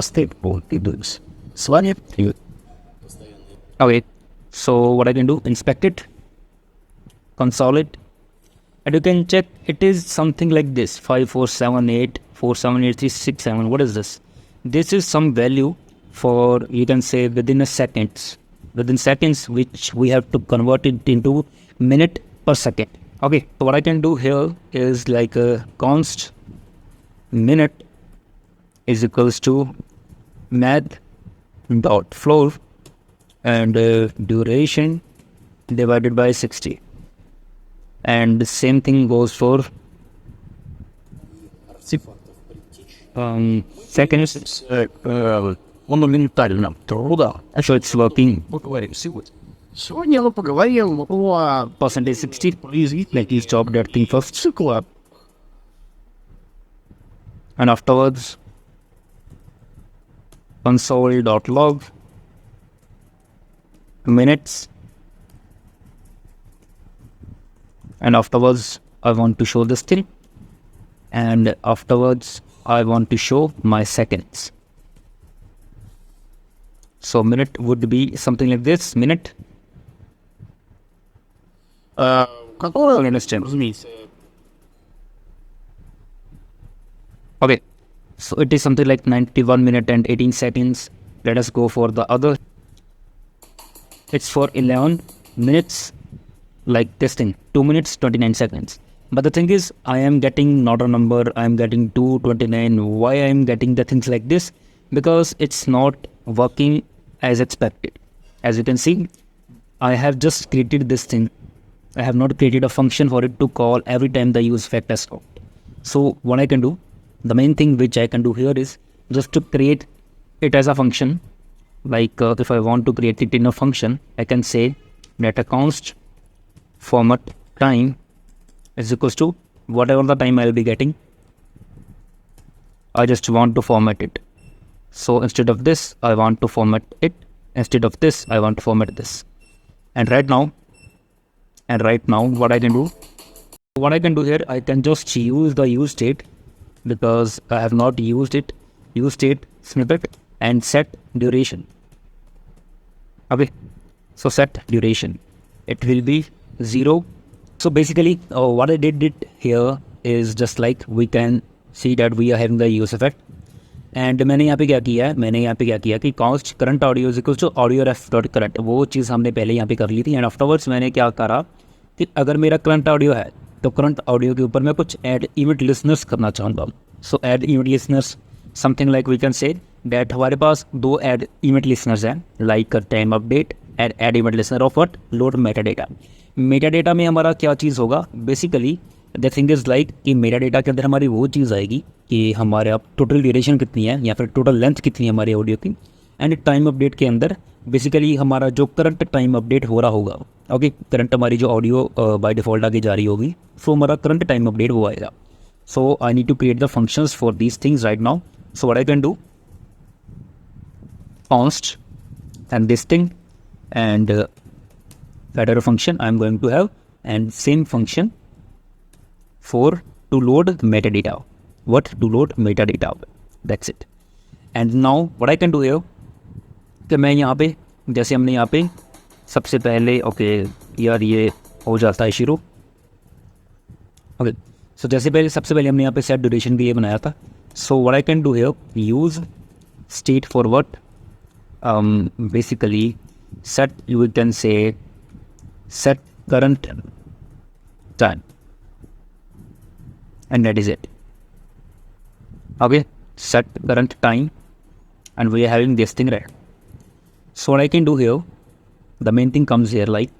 okay, So what I can do, inspect it, console it, and you can check it is something like this 5478478367. What is this? This is some value for, you can say, within seconds, which we have to convert it into minute per second. Okay, so what I can do here is like a const minute is equals to math dot floor and duration divided by 60, and the same thing goes for seconds. Фундаментально труда. So it's working Поговорим сегодня. Сегодня мы поговорим о percentage 60. Like you stop that thing first, цикла. and afterwards console.log minutes, and afterwards I want to show this thing, and afterwards I want to show my seconds. So minute would be something like this, minute. Которая, Understand? разумеется, Okay, so it is something like 91 minute and 18 seconds. Let us go for the other. It's for 11 minutes, like this thing, 2 minutes 29 seconds. But the thing is, I am getting not a number, I am getting 229. Why I am getting the things like this? Because it's not working as expected. As you can see, I have just created this thing. I have not created a function for it to call every time the use effect is called. So what I can do, the main thing which I can do here is just to create it as a function. Like if I want to create it in a function, I can say that a const format time is equals to whatever the time I'll be getting. I just want to format it. So instead of this, I want to format it. Instead of this, I want to format this. And right now, what I can do here, I can just use the use state, because I have not used it, use state snippet, and set duration. Okay, so set duration, it will be 0. So basically what I did here is just like we can see that we are having the use effect. एंड मैंने यहाँ पे क्या किया कि const current audio is equals to audio ref dot current, वो चीज़ हमने पहले यहाँ पे कर ली थी. एंड आफ्टरवर्ड्स मैंने क्या करा कि अगर मेरा करंट ऑडियो है तो करंट ऑडियो के ऊपर मैं कुछ ऐड इवेंट लिसनर्स करना चाहूँगा. So add event listeners, something like we can say that हमारे पास 2 ऐड इवेंट लिसनर्स हैं, like time update and add event listener of what, load meta data. Meta data में हमारा क्या चीज़ होगा, basically the thing is like कि meta data के अंदर हमारी वो चीज़ आएगी कि हमारे अब टोटल ड्यूरेशन कितनी है या फिर टोटल लेंथ कितनी है हमारे ऑडियो की. एंड टाइम अपडेट के अंदर बेसिकली हमारा जो करंट टाइम अपडेट हो रहा होगा, ओके, करंट हमारी जो ऑडियो बाय डिफ़ॉल्ट आगे जा रही होगी, सो हमारा करंट टाइम अपडेट वो आएगा. So I need to create the functions for these things right now. So what I can do, const and this thing and federal function I am going to have, and same function for to load metadata. What to load metadata? That's it. And now what I can do here कि मैं यहाँ पे जैसे हमने यहाँ पे सबसे पहले ओके यार ये हो जाता है शुरू. ओके, सो जैसे पहले सबसे पहले हमने यहाँ पे सेट ड्यूरेशन भी ये बनाया था. सो what I can do here, use state for what, basically set, you can say set current time, and that is it. Okay, set current time, and we are having this thing right. So what I can do here, the main thing comes here like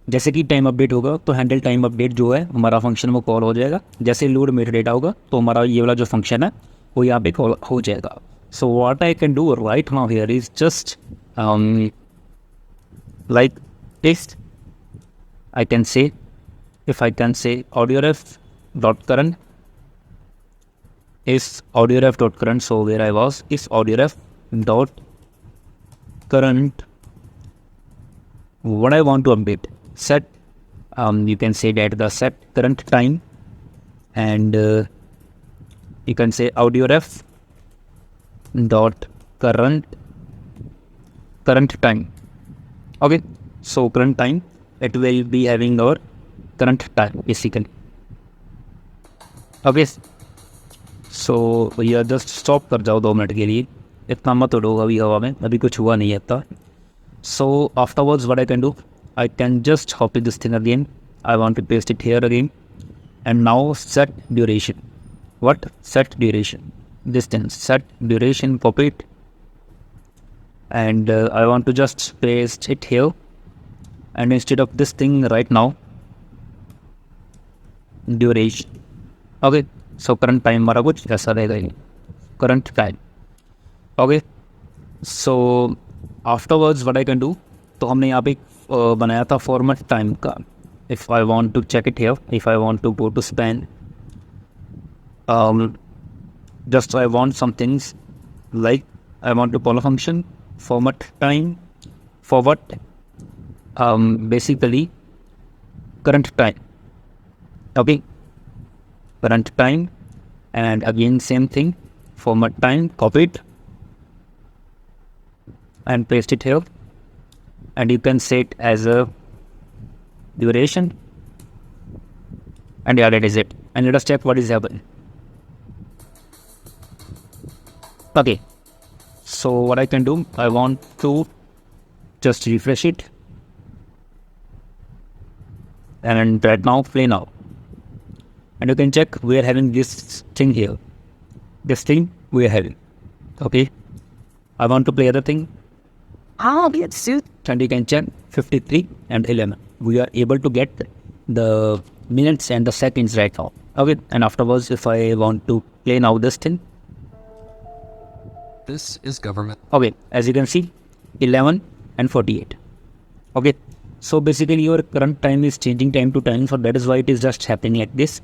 जैसे कि time update होगा तो handle time update जो है हमारा function वो call हो जाएगा. जैसे लोड मेटा डेटा होगा तो हमारा ये वाला जो फंक्शन है वो यहाँ पे कॉल हो जाएगा. So what I can do right now here is just like text. I can say, if I can say audio ref dot current is audio ref dot current. So where I was is audio ref dot current. What I want to update, set you can say that the set current time, and you can say audio ref dot current time. Okay, So current time, it will be having our current time basically. Okay, so भैया just stop कर जाओ 2 minute के लिए, इतना मत उड़ो अभी हवा में, अभी कुछ हुआ नहीं है इतना. So afterwards what I can do, I can just copy this thing again. I want to paste it here again, and now set duration. What? Set duration. This thing, set duration, copy it, and I want to just paste it here, and instead of this thing right now, duration. Okay, so current time हमारा कुछ ऐसा रहेगा ही, current time. Okay, so afterwards what I can do, तो हमने यहाँ पे बनाया था format time का. If I want to check it here, if I want to go to span, just I want some things like I want to call a function format time forward, basically current time. Okay, current time, and again same thing, format time, copy it and paste it here, and you can set as a duration, and yeah, that is it. And let us check what is happening. Okay, so what I can do, I want to just refresh it, and right now play now, and you can check we are having this thing here, this thing we are having. Okay, I want to play other thing, Hi, it's Susan. and you can check 53 and 11. We are able to get the minutes and the seconds right now. Okay, and afterwards if I want to play now this thing, This is government. okay, as you can see 11 and 48. Okay, so basically your current time is changing time to time, so that is why it is just happening like this.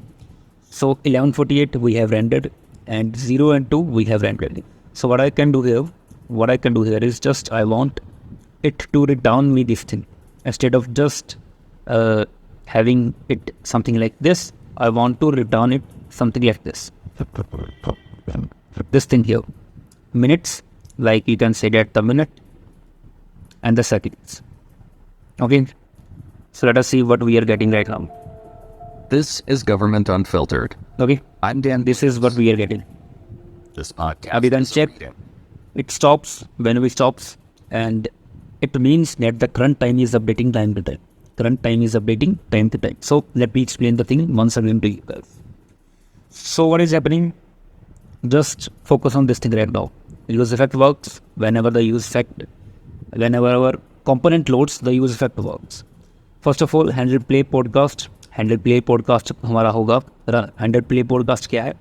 So 11:48 we have rendered, and 0 and 2 we have rendered. So what I can do here is just I want it to return me this thing. Instead of just having it something like this, I want to return it something like this. This thing here, minutes, like you can say that the minute and the seconds. Okay, so let us see what we are getting right now. This is government unfiltered. Okay, I'm Dan. this is what we are getting. This podcast Abhi then is a check. reading. It stops when we stops, and it means that the current time is updating time to time. Current time is updating time to time. So let me explain the thing once again to you guys. So what is happening? Just focus on this thing right now. Use effect works whenever the use effect, whenever our component loads, the use effect works. First of all, handle play podcast. Handle play podcast हमारा होगा. Handle play podcast क्या है?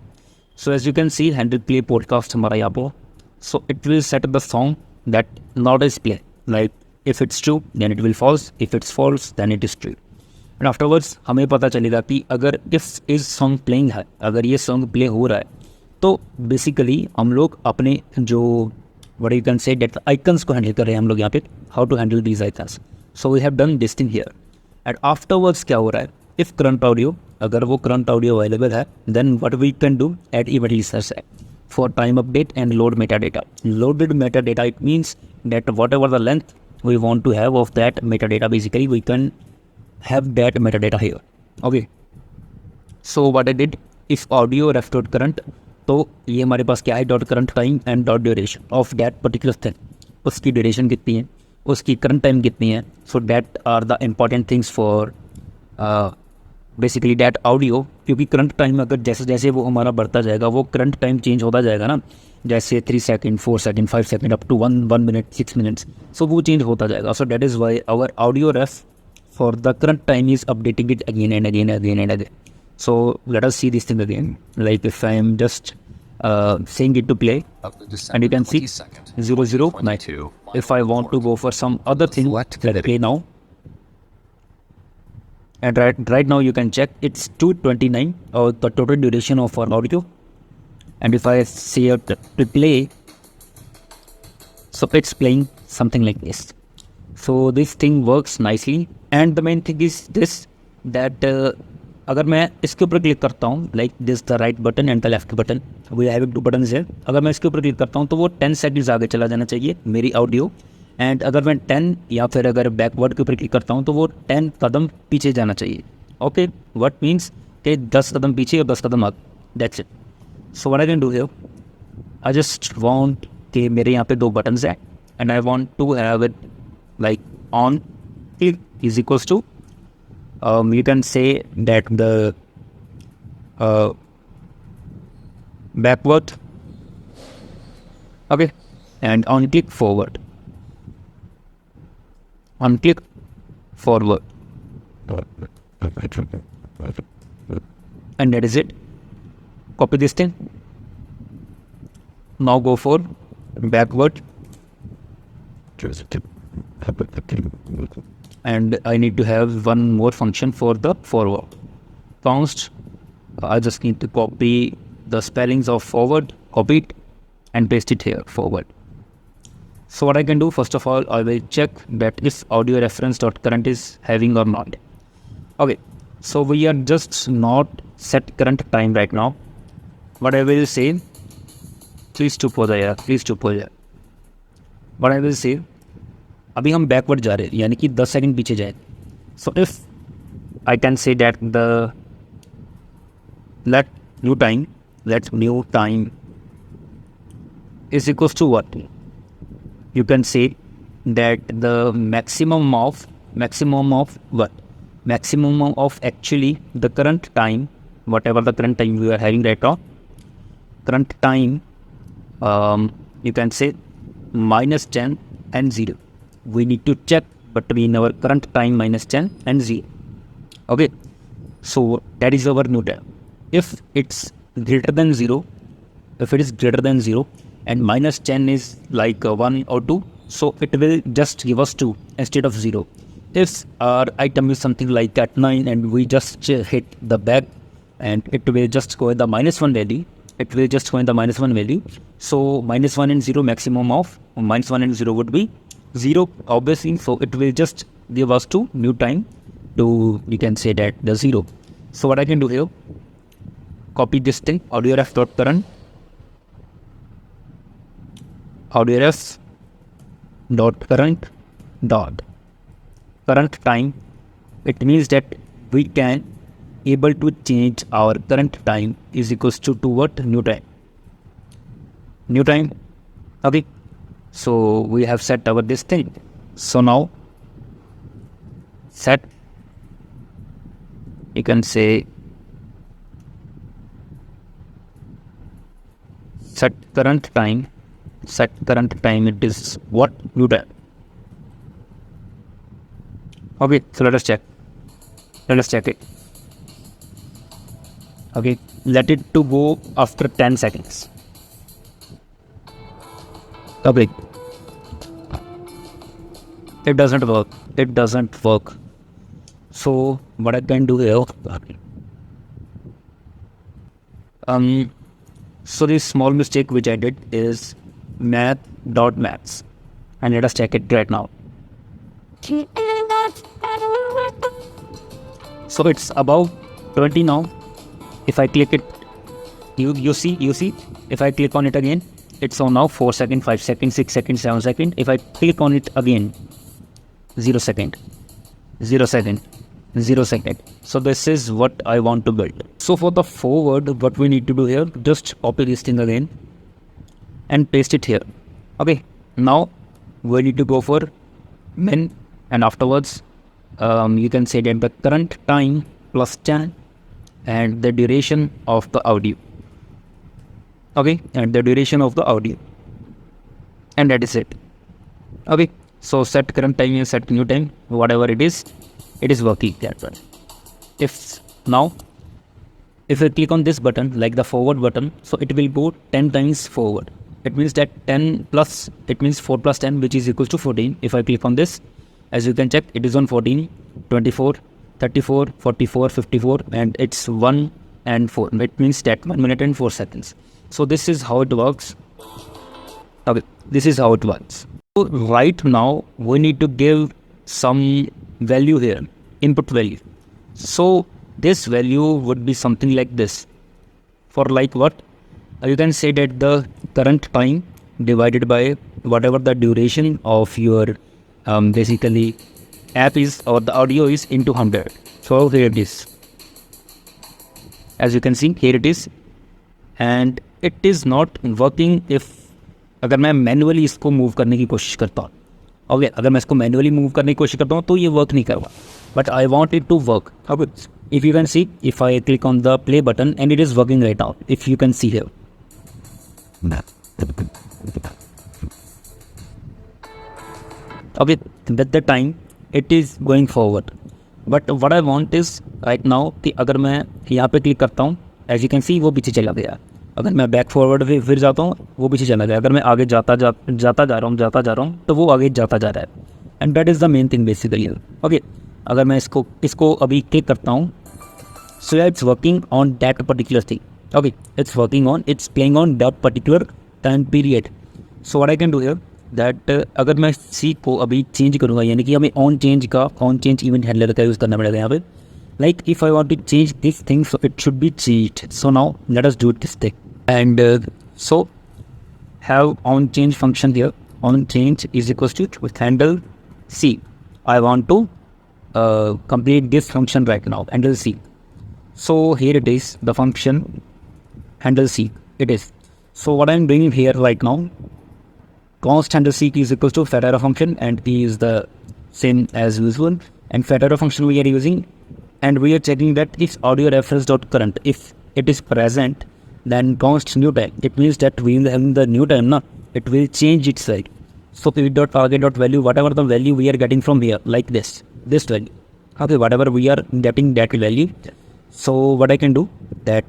So as you can see, handle play podcast हमारा यहाँ पर. So it will set the song that not is play. Like if it's true, then it will false. If it's false, then it is true. And afterwards हमें पता चलेगा कि अगर if is song playing है, अगर ये song play हो रहा है, तो basically हम लोग अपने जो what you can say that icons को handle कर रहे हैं हम लोग यहाँ पे, how to handle these icons. So we have done this thing here. And afterwards क्या हो रहा है? If current audio, अगर वो current audio available है, then what we can do, add event listeners है. For time update and load metadata. Loaded metadata, it means that whatever the length we want to have of that metadata, basically we can have that metadata here. Okay, so what I did, if audio ref dot current, तो ये हमारे पास क्या है, dot current time and dot duration of that particular thing, उसकी duration कितनी है, उसकी करंट टाइम कितनी है. So that are the important things for basically that audio, क्योंकि करंट टाइम अगर जैसे जैसे वो हमारा बढ़ता जाएगा, वो करंट टाइम चेंज होता जाएगा ना, जैसे 3 second 4 second 5 second up to 1 minute 6 minutes, so वो चेंज होता जाएगा. So that is why our audio ref for the current time is updating it again and again again and again. So let us see this thing again. Like if I am just saying it to play, Of the and you can see 22nd, 009. 22. If I want to go for some other thing, Select let's play now. And right now you can check it's 2:29 or the total duration of our audio. And if I say to play, so it's playing something like this. So this thing works nicely. And the main thing is this, that अगर मैं इसके ऊपर click करता हूँ, like this the right button and the left button, we have 2 button है, अगर मैं इसके ऊपर क्लिक करता हूँ तो वो 10 सेकंड्स आगे चला जाना चाहिए मेरी ऑडियो, एंड अगर मैं 10 या फिर अगर बैकवर्ड के ऊपर क्लिक करता हूँ तो वो 10 कदम पीछे जाना चाहिए. ओके, व्हाट मीन्स कि 10 कदम पीछे और 10 कदम आगे. That's it. So what I can do here, I just want कि मेरे यहाँ पे 2 बटन्स हैं and I want to have it like on click is equals to you can say that the backward, okay, and on click forward, on click forward, and that is it. Copy this thing. Now go for backward, and I need to have one more function for the forward. Const, I just need to copy the spellings of forward, copy it and paste it here, forward. So what I can do, first of all, I will check that if audio reference.current is having or not. Okay, so we are just not set current time right now. What I will say, please to pause here, please to pause here. What I will say, अभी हम backward जा रहे हैं, यानी कि 10 second पीछे जाए. So if I can say that the let new time is equals to what, you can say that the maximum of actually the current time, whatever the current time we are having right now, current time, you can say -10 and 0. We need to check between our current time -10 and 0. Okay, so that is our new time. If it's greater than 0, and -10 is like 1 or 2, so it will just give us 2 instead of 0. If our item is something like at 9 and we just hit the back, and it will just go in the -1 value, so -1 and 0, maximum of -1 and 0 would be 0 obviously, so it will just give us to new time to, you can say that the 0. So what I can do here, copy this thing, audio ref dot current current time. It means that we can able to change our current time is equals to what, new time. Okay, so we have set our this thing. So now set, you can say set current time, it is what, new time. Okay, so let us check it. Okay, let it to go after 10 seconds. Okay, it doesn't work. So what I can do here, so this small mistake which I did is math.maths, and let us check it right now. So it's above 20 now. If I click it, you see, if I click on it again, it's on now 4 seconds, 5 seconds, 6 seconds, 7 seconds. If I click on it again, 0 second. So this is what I want to build. So for the forward, what we need to do here, just copy this thing again and paste it here. Okay, now we need to go for min, and afterwards you can say that the current time plus 10 and the duration of the audio. Okay, and the duration of the audio, and that is it. Okay, so set current time and set new time, whatever it is working that way. If I click on this button, like the forward button, so it will go 10 times forward. It means that 10 plus, it means 4 plus 10, which is equals to 14. If I click on this, as you can check, it is on 14, 24, 34, 44, 54, and it's 1 and 4. It means that 1 minute and 4 seconds. So this is how it works. Okay, this is how it works. So right now we need to give some value here, input value. So this value would be something like this. For like what? You can say that the current time divided by whatever the duration of your basically app is or the audio is into 100. So here it is. As you can see, here it is, and it is not working if अगर मैं manually इसको move करने की कोशिश करता हूँ. Okay, अगर मैं इसको मैनुअली मूव करने की कोशिश करता हूँ तो ये वर्क नहीं करेगा, but I want it to work. अब if you can see, if I click on the play button and it is working right now, if you can see here. Okay, at that time it is going forward, but what I want is right now कि अगर मैं यहाँ पे click करता हूँ, as you can see वो पीछे चला गया. अगर मैं बैक फॉरवर्ड फिर जाता हूँ वो पीछे चला गया. अगर मैं आगे जाता जा रहा हूँ तो वो आगे जाता जा रहा है. And that is the main thing basically. Okay, अगर मैं इसको अभी क्लिक करता हूँ, so yeah, it's working on that particular thing. Okay, it's playing on that particular time period. So what I can do here that अगर मैं सी को अभी चेंज करूँगा, यानी कि हमें ऑन चेंज इवेंट हैंडलर का यूज़ करना पड़ेगा यहाँ पे. Like if I want to change this thing, so it should be changed. So now let us do this thing and so have on change function here. On change is equals to with handle c. I want to complete this function right now, handle C. So here it is, the function handle C it is. So what I'm doing here right now, const handle C is equals to fat arrow function, and E is the same as usual, and fat arrow function we are using, and we are checking that if audio reference dot current, if it is present, then const new time. It means that we will have the new time, it will change its side. So pivot dot target dot value, whatever the value we are getting from here, like this value. Okay, whatever we are getting that value. So what I can do that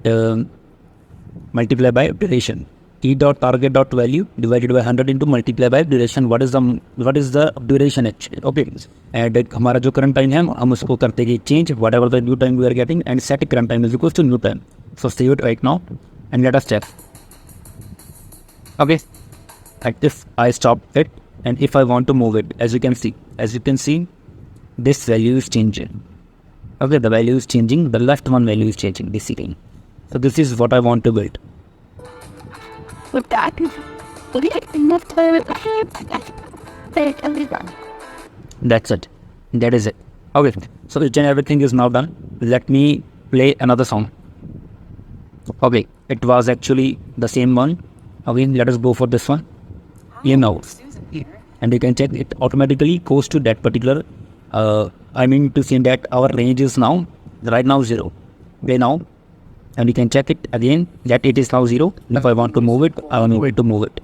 multiply by duration. T dot target dot value divided by 100 into multiply by duration. What is the duration actually? Okay, and हमारा जो current time है हम उसको करते हैं change whatever the new time we are getting, and set current time is equals to new time. So save it right now and let us check. Okay, like if I stop it and if I want to move it, as you can see, this value is changing. Okay, the value is changing, the left one value is changing basically. So this is what I want to build. With that, we have enough time. That's it. That is it. Okay, so each and everything is now done. Let me play another song. Okay, it was actually the same one. Again, let us go for this one. You know, and you can check it automatically goes to that particular. I mean to say that our range is now right now 0. Okay, now, and you can check it again that it is now 0. If I want to move it, I am able to move it.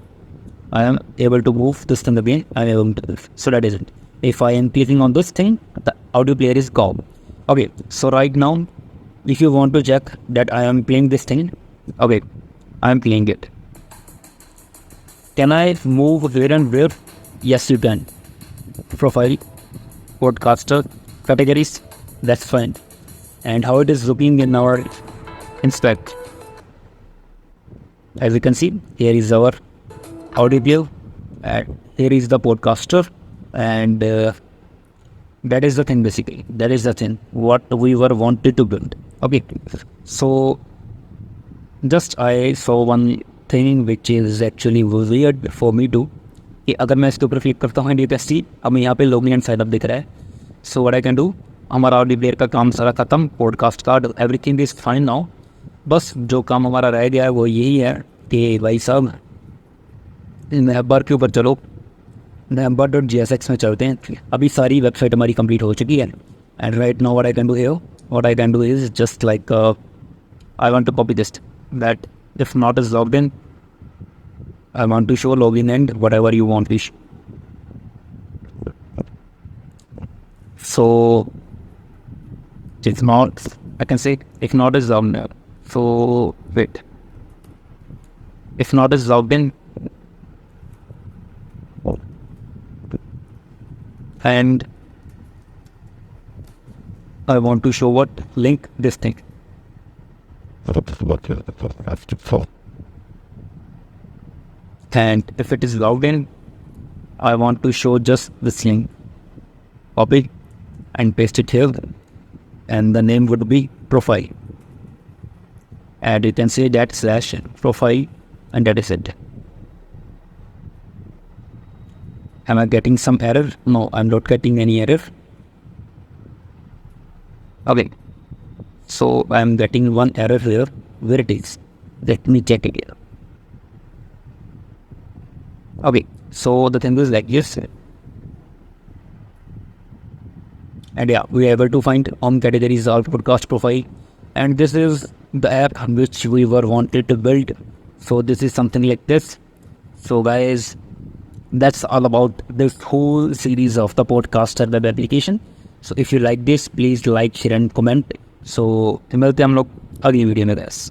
I am able to move this thing again. I am able to move. So that is it. If I am clicking on this thing, the audio player is gone. Okay, so right now, if you want to check that I am playing this thing, okay, I am playing it. Can I move here and where? Yes, you can. Profile, podcaster, categories, that's fine. And how it is looking in our inspect. As you can see, here is our audio player, and here is the podcaster, and that is the thing basically. That is the thing what we were wanted to build. Okay, so just I saw one thing which is actually weird for me too. कि अगर मैं इसके ऊपर click करता हूँ DPST, अब यहाँ पे लॉगिन एंड साइन अप दिख रहा है. सो व्हाट आई कैन डू, हमारा ऑडियो प्लेयर का काम सारा खत्म, पॉडकास्ट का एवरीथिंग इज फाइन नाउ. बस जो काम हमारा रह गया है वो यही है कि भाई साहब नैबर के ऊपर चलो, neighbor.jsx में चलते हैं. अभी सारी वेबसाइट हमारी कंप्लीट हो चुकी है. And right now what I can do is just like I want to copy this, that if not is logged in, I want to show login and whatever you want to show. So if not, I can say if not is logged in. So wait, if not is logged in, and I want to show what link this thing. And if it is logged in, I want to show just this link. Copy and paste it here, and the name would be profile. And you can say that /profile, and that is it. Am I getting some error? No, I'm not getting any error. Okay, so I'm getting one error here. Where it is? Let me check it here. Okay, so the thing is like this, and yeah, we are able to find home categories our podcast profile, and this is the app which we were wanted to build. So this is something like this. So guys, that's all about this whole series of the podcaster web application. So if you like this, please like, share and comment. So मिलते हैं हम लोग अगली video में guys.